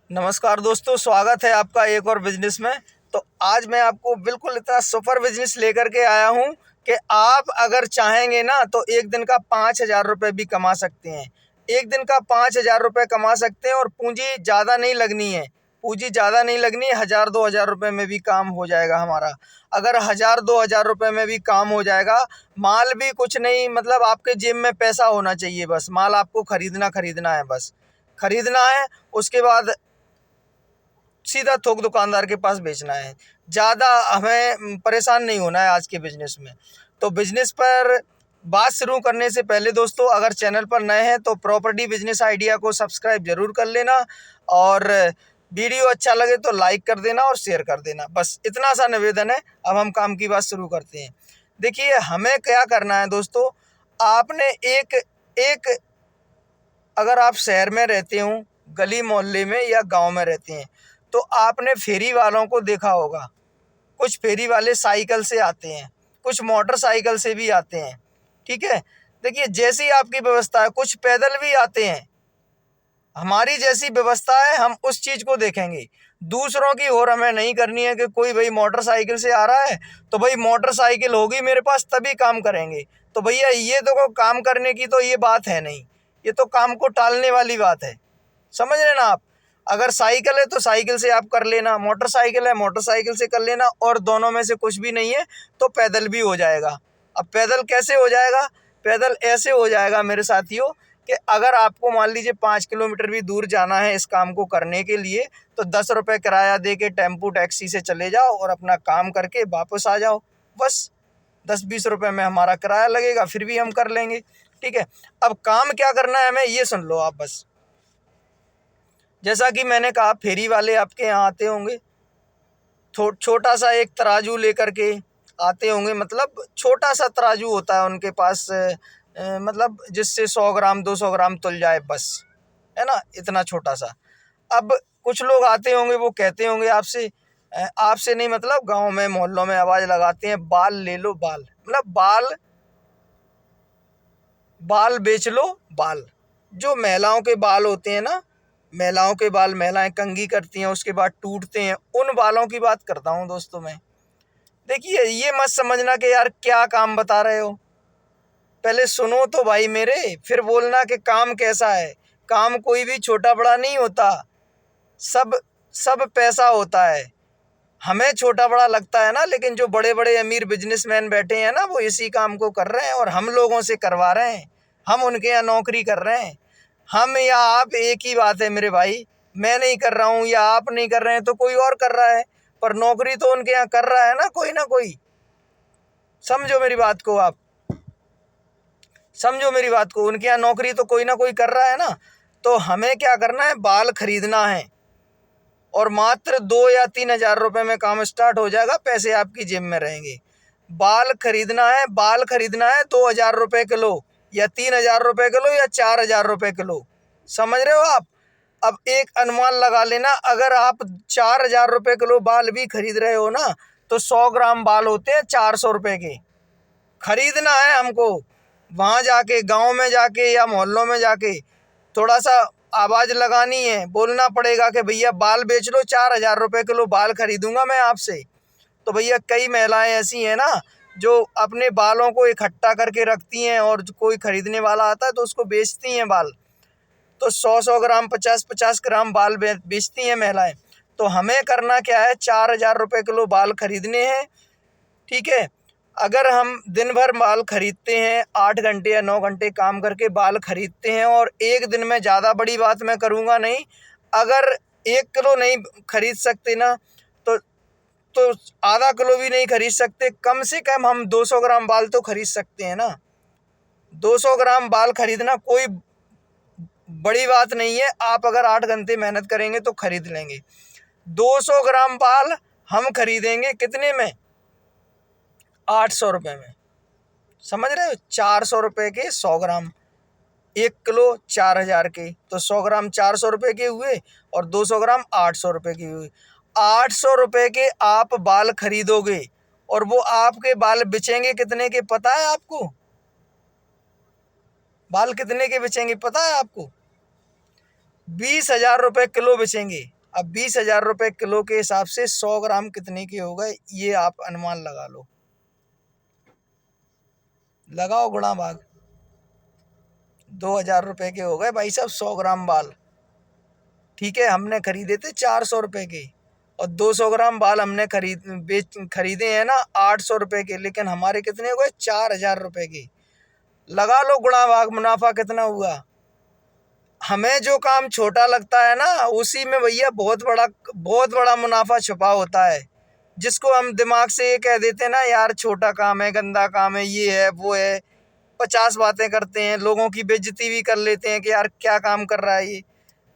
नमस्कार दोस्तों, स्वागत है आपका एक और बिजनेस में। तो आज मैं आपको बिल्कुल इतना सुपर बिजनेस लेकर के आया हूं कि आप अगर चाहेंगे ना तो एक दिन का 5,000 रुपये भी कमा सकते हैं। एक दिन का 5,000 रुपये कमा सकते हैं और पूंजी ज़्यादा नहीं लगनी है। पूंजी ज़्यादा नहीं लगनी है, 1,000-2,000 रुपये में भी काम हो जाएगा हमारा। अगर 1,000-2,000 रुपये में भी काम हो जाएगा, माल भी कुछ नहीं, मतलब आपके जेब में पैसा होना चाहिए। बस माल आपको खरीदना है, बस खरीदना है। उसके बाद सीधा थोक दुकानदार के पास बेचना है। ज़्यादा हमें परेशान नहीं होना है आज के बिज़नेस में। तो बिज़नेस पर बात शुरू करने से पहले दोस्तों, अगर चैनल पर नए हैं तो प्रॉपर्टी बिजनेस आइडिया को सब्सक्राइब ज़रूर कर लेना और वीडियो अच्छा लगे तो लाइक कर देना और शेयर कर देना। बस इतना सा निवेदन है। अब हम काम की बात शुरू करते हैं। देखिए, हमें क्या करना है दोस्तों, आपने एक एक अगर आप शहर में रहते हो, गली मोहल्ले में या गांव में रहते हैं, तो आपने फेरी वालों को देखा होगा। कुछ फेरी वाले साइकिल से आते हैं, कुछ मोटरसाइकिल से भी आते हैं। ठीक है, देखिए जैसी आपकी व्यवस्था है, कुछ पैदल भी आते हैं। हमारी जैसी व्यवस्था है, हम उस चीज़ को देखेंगे। दूसरों की और हमें नहीं करनी है कि कोई भाई मोटरसाइकिल से आ रहा है तो भाई मोटरसाइकिल होगी मेरे पास तभी काम करेंगे। तो भैया ये तो काम करने की तो ये बात है नहीं, ये तो काम को टालने वाली बात है। समझ रहे ना आप? अगर साइकिल है तो साइकिल से आप कर लेना, मोटरसाइकिल है मोटरसाइकिल से कर लेना, और दोनों में से कुछ भी नहीं है तो पैदल भी हो जाएगा। अब पैदल कैसे हो जाएगा? पैदल ऐसे हो जाएगा मेरे साथियों कि अगर आपको मान लीजिए 5 किलोमीटर भी दूर जाना है इस काम को करने के लिए, तो 10 रुपये किराया दे के टेम्पू टैक्सी से चले जाओ और अपना काम करके वापस आ जाओ। बस 10-20 रुपये में हमारा किराया लगेगा, फिर भी हम कर लेंगे। ठीक है, अब काम क्या करना है हमें ये सुन लो आप बस। जैसा कि मैंने कहा, फेरी वाले आपके यहाँ आते होंगे, छोटा सा एक तराजू लेकर के आते होंगे। मतलब छोटा सा तराजू होता है उनके पास, मतलब जिससे 100 ग्राम 200 ग्राम तुल जाए, बस, है ना, इतना छोटा सा। अब कुछ लोग आते होंगे, वो कहते होंगे आपसे, आपसे नहीं मतलब गांव में मोहल्लों में आवाज़ लगाते हैं, बाल ले लो बाल, मतलब बाल बाल बेच लो बाल। जो महिलाओं के बाल होते हैं ना, महिलाओं के बाल महिलाएं कंघी करती हैं उसके बाद टूटते हैं, उन बालों की बात करता हूँ दोस्तों मैं। देखिए, ये मत समझना कि यार क्या काम बता रहे हो, पहले सुनो तो भाई मेरे, फिर बोलना कि काम कैसा है। काम कोई भी छोटा बड़ा नहीं होता, सब सब पैसा होता है। हमें छोटा बड़ा लगता है ना, लेकिन जो बड़े बड़े अमीर बिजनेसमैन बैठे हैं ना, वो इसी काम को कर रहे हैं और हम लोगों से करवा रहे हैं। हम उनके यहाँ नौकरी कर रहे हैं। हम या आप एक ही बात है मेरे भाई। मैं नहीं कर रहा हूँ या आप नहीं कर रहे हैं तो कोई और कर रहा है, पर नौकरी तो उनके यहाँ कर रहा है ना कोई। समझो मेरी बात को आप, समझो मेरी बात को, उनके यहाँ नौकरी तो कोई ना कोई कर रहा है ना। तो हमें क्या करना है, बाल खरीदना है और मात्र 2 या 3 हज़ार रुपये में काम स्टार्ट हो जाएगा, पैसे आपकी जेब में रहेंगे। बाल खरीदना है, बाल खरीदना है 2,000 रुपये किलो या 3,000 रुपये किलो या 4,000 रुपये किलो। समझ रहे हो आप? अब एक अनुमान लगा लेना, अगर आप 4,000 रुपये किलो बाल भी खरीद रहे हो ना, तो 100 ग्राम बाल होते हैं 400 रुपये के। खरीदना है हमको, वहाँ जाके गांव में जाके या मोहल्लों में जाके थोड़ा सा आवाज़ लगानी है, बोलना पड़ेगा कि भैया बाल बेच लो, 4,000 रुपये किलो बाल खरीदूंगा मैं आपसे। तो भैया कई महिलाएं ऐसी हैं ना, जो अपने बालों को इकट्ठा करके रखती हैं और कोई खरीदने वाला आता है तो उसको बेचती हैं बाल। तो 100-100 ग्राम 50-50 ग्राम बाल बेचती हैं महिलाएं। तो हमें करना क्या है, 4,000 रुपये किलो बाल खरीदने हैं। ठीक है, अगर हम दिन भर बाल खरीदते हैं, 8 घंटे या 9 घंटे काम करके बाल खरीदते हैं, और एक दिन में, ज़्यादा बड़ी बात मैं करूँगा नहीं, अगर 1 किलो नहीं खरीद सकते ना, तो तो आधा किलो भी नहीं खरीद सकते, कम से कम हम 200 ग्राम बाल तो खरीद सकते हैं ना। 200 ग्राम बाल खरीदना कोई बड़ी बात नहीं है, आप अगर 8 घंटे मेहनत करेंगे तो खरीद लेंगे। 200 ग्राम बाल हम खरीदेंगे कितने में? 800 रुपये में। समझ रहे हो? 400 रुपये के 100 ग्राम, 1 किलो 4,000 के, तो 100 ग्राम 400 रुपये के हुए और 200 ग्राम 800 रुपये के हुए। 800 रुपये के आप बाल खरीदोगे और वो आपके बाल बिचेंगे कितने के पता है आपको? बाल कितने के बिचेंगे पता है आपको? 20,000 रुपये किलो बिचेंगे। अब 20,000 रुपये किलो के हिसाब से 100 ग्राम कितने के हो गए, ये आप अनुमान लगा लो, लगाओ गुणा भाग। 2,000 रुपये के हो गए भाई साहब 100 ग्राम बाल। ठीक है, हमने खरीदे थे 400 रुपये के, और 200 ग्राम बाल हमने खरीदे हैं ना 800 रुपये के, लेकिन हमारे कितने हो गए 4,000 रुपये के। लगा लो गुणा भाग, मुनाफा कितना हुआ। हमें जो काम छोटा लगता है ना, उसी में भैया बहुत बड़ा मुनाफा छुपा होता है, जिसको हम दिमाग से ये कह देते हैं ना यार छोटा काम है, गंदा काम है, ये है वो है, 50 बातें करते हैं, लोगों की बेइज्जती भी कर लेते हैं कि यार क्या काम कर रहा है ये।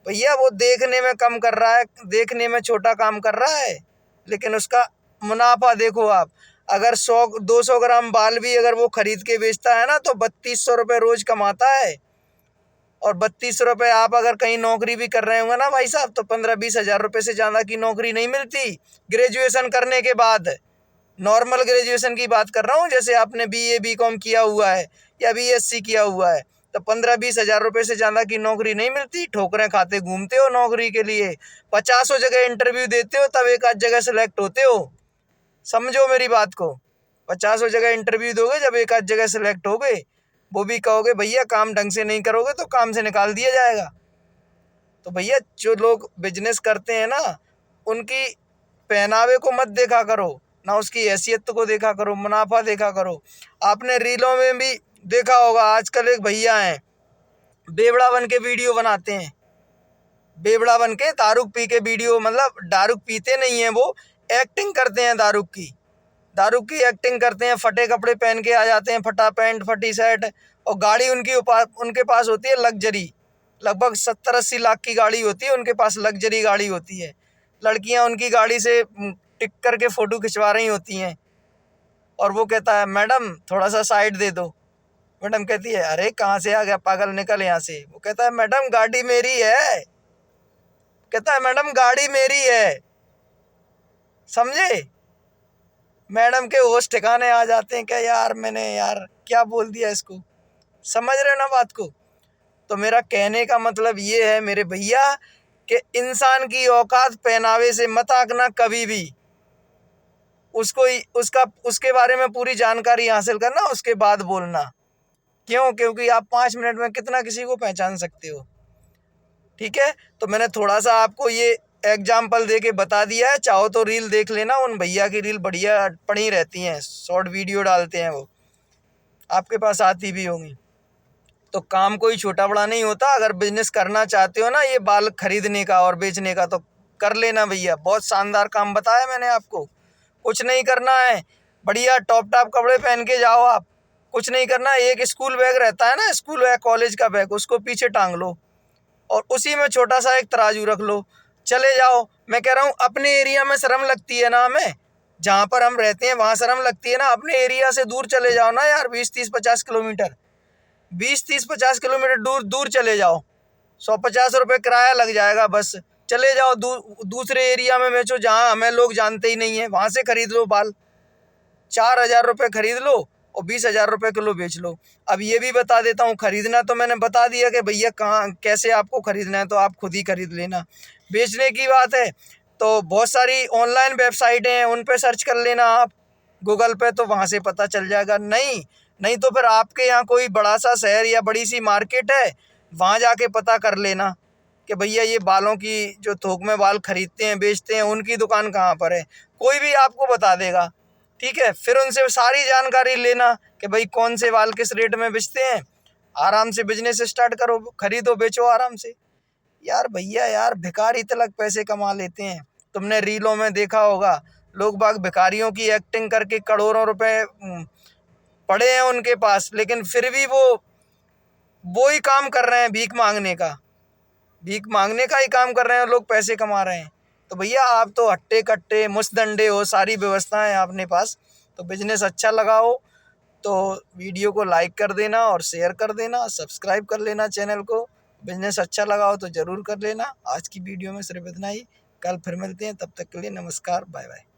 भैया वो देखने में कम कर रहा है, देखने में छोटा काम कर रहा है, लेकिन उसका मुनाफा देखो आप। अगर 100-200 ग्राम बाल भी अगर वो खरीद के बेचता है ना, तो 3200 रुपये रोज कमाता है। और 3200 रुपये आप अगर कहीं नौकरी भी कर रहे होंगे ना भाई साहब, तो 15-20 हज़ार रुपये से ज़्यादा की नौकरी नहीं मिलती ग्रेजुएशन करने के बाद। नॉर्मल ग्रेजुएशन की बात कर रहा हूँ, जैसे आपने BA BCom किया हुआ है या BSc किया हुआ है, तो 15-20 हज़ार रुपये से ज़्यादा की नौकरी नहीं मिलती। ठोकरें खाते घूमते हो नौकरी के लिए, 50 जगह इंटरव्यू देते हो, तब एक आध जगह सेलेक्ट होते हो। समझो मेरी बात को, 50 जगह इंटरव्यू दोगे, जब एक आध जगह सेलेक्ट हो गए, वो भी कहोगे भैया काम ढंग से नहीं करोगे तो काम से निकाल दिया जाएगा। तो भैया जो लोग बिजनेस करते हैं ना, उनकी पहनावे को मत देखा करो ना, उसकी हैसियत को देखा करो, मुनाफा देखा करो। आपने रीलों में भी देखा होगा, आजकल एक भैया हैं बेवड़ा बन के वीडियो बनाते हैं, बेवड़ा बन के दारू पी के वीडियो, मतलब दारू पीते नहीं हैं वो, एक्टिंग करते हैं, दारू की एक्टिंग करते हैं, फटे कपड़े पहन के आ जाते हैं, फटा पैंट फटी शर्ट, और गाड़ी उनके पास होती है लग्जरी, लगभग 70-80 लाख की गाड़ी होती है उनके पास, लग्जरी गाड़ी होती है। लड़कियां उनकी गाड़ी से टिक करके फ़ोटो खिंचवा रही होती हैं, और वो कहता है मैडम थोड़ा सा साइड दे दो। मैडम कहती है अरे कहाँ से आ गया पागल, निकल यहाँ से। वो कहता है मैडम गाड़ी मेरी है, कहता है मैडम गाड़ी मेरी है। समझे, मैडम के होश ठिकाने आ जाते हैं, क्या यार मैंने यार क्या बोल दिया इसको। समझ रहे हो ना बात को। तो मेरा कहने का मतलब ये है मेरे भैया कि इंसान की औकात पहनावे से मत आंकना कभी भी, उसके बारे में पूरी जानकारी हासिल करना, उसके बाद बोलना। क्योंकि आप 5 मिनट में कितना किसी को पहचान सकते हो। ठीक है, तो मैंने थोड़ा सा आपको ये एग्जाम्पल दे के बता दिया है। चाहो तो रील देख लेना, उन भैया की रील बढ़िया पड़ी रहती हैं, शॉर्ट वीडियो डालते हैं, वो आपके पास आती भी होंगी। तो काम कोई छोटा बड़ा नहीं होता। अगर बिजनेस करना चाहते हो ना, ये बाल खरीदने का और बेचने का, तो कर लेना भैया, बहुत शानदार काम बताया मैंने आपको। कुछ नहीं करना है, बढ़िया टॉप टॉप कपड़े पहन के जाओ आप, कुछ नहीं करना। एक स्कूल बैग रहता है ना, स्कूल बैग कॉलेज का बैग, उसको पीछे टांग लो और उसी में छोटा सा एक तराजू रख लो, चले जाओ। मैं कह रहा हूँ अपने एरिया में शर्म लगती है ना हमें, जहाँ पर हम रहते हैं वहाँ शर्म लगती है ना, अपने एरिया से दूर चले जाओ ना यार, 20-30-50 किलोमीटर, 20-30-50 किलोमीटर दूर चले जाओ, 150 रुपये किराया लग जाएगा बस। चले जाओ दूसरे एरिया में बेचो, जहाँ हमें लोग जानते ही नहीं है, वहाँ से खरीद लो बाल, 4,000 रुपये खरीद लो और 20,000 रुपये किलो बेच लो। अब ये भी बता देता हूँ, खरीदना तो मैंने बता दिया कि भैया कहाँ कैसे आपको खरीदना है, तो आप खुद ही खरीद लेना। बेचने की बात है तो बहुत सारी ऑनलाइन वेबसाइटें हैं, उन पे सर्च कर लेना आप गूगल पे, तो वहाँ से पता चल जाएगा। नहीं तो फिर आपके यहाँ कोई बड़ा सा शहर या बड़ी सी मार्केट है, वहाँ जाके पता कर लेना कि भैया ये बालों की जो थोक में बाल खरीदते हैं बेचते हैं, उनकी दुकान कहाँ पर है, कोई भी आपको बता देगा। ठीक है, फिर उनसे सारी जानकारी लेना कि भाई कौन से बाल किस रेट में बेचते हैं, आराम से बिजनेस स्टार्ट करो, खरीदो बेचो आराम से। यार भैया यार भिखारी तलक पैसे कमा लेते हैं, तुमने रीलों में देखा होगा, लोग बाग भिखारियों की एक्टिंग करके करोड़ों रुपए पड़े हैं उनके पास, लेकिन फिर भी वो ही काम कर रहे हैं, भीख मांगने का ही काम कर रहे हैं, लोग पैसे कमा रहे हैं। तो भैया आप तो हट्टे कट्टे मुस्तदंडे हो, सारी व्यवस्थाएं अपने पास, तो बिजनेस अच्छा लगाओ तो वीडियो को लाइक कर देना और शेयर कर देना, सब्सक्राइब कर लेना चैनल को। बिजनेस अच्छा लगाओ तो ज़रूर कर लेना। आज की वीडियो में सिर्फ इतना ही, कल फिर मिलते हैं, तब तक के लिए नमस्कार, बाय बाय।